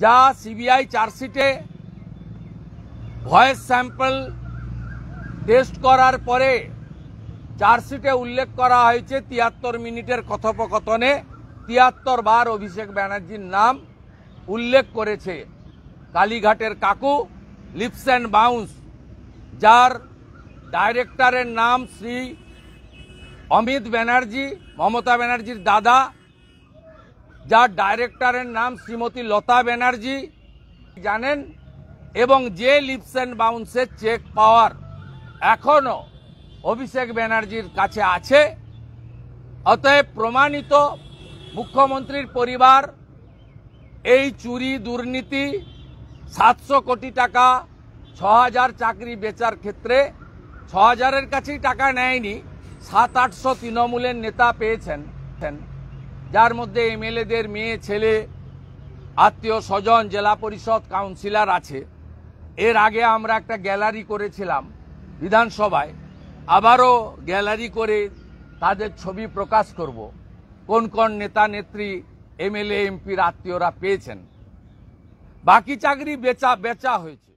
যা CBI চার্জশিটে voice sample test করার পরে চার্জশিটে উল্লেখ করা হয়েছে ৭৩ মিনিটের কথোপকথনে ৭৩ বার অভিষেক ব্যানার্জির নাম উল্লেখ করেছে। কালীঘাটের কাকু লিপস অ্যান্ড বাউন্স, যার ডাইরেক্টরের নাম শ্রী অমিত ব্যানার্জি, মমতা ব্যানার্জির দাদা, যার ডাইরেক্টরের নাম শ্রীমতী লতা ব্যানার্জি জানেন, এবং যে লিপস অ্যান্ড বাউন্সের চেক পাওয়ার এখনো অভিষেক ব্যানার্জির কাছে আছে। অতএব প্রমাণিত মুখ্যমন্ত্রীর পরিবার এই চুরি, দুর্নীতি, ৭০০ কোটি টাকা, ৬,০০০ চাকরি বেচার ক্ষেত্রে ৬,০০০-এর কাছেই টাকা নেয়নি, ৭০০-৮০০ তৃণমূলের নেতা পেয়েছেন, যার মধ্যে এমএলএদের মেয়ে, ছেলে, আত্মীয় স্বজন, জেলা পরিষদ কাউন্সিলর আছে। এর আগে আমরা একটা গ্যালারি করেছিলাম বিধানসভায়, আবারও গ্যালারি করে তাদের ছবি প্রকাশ করব, কোন কোন নেতা নেত্রী, এমএলএ এমপির আত্মীয়রা পেয়েছেন। বাকি চাকরি বেচা হয়েছে।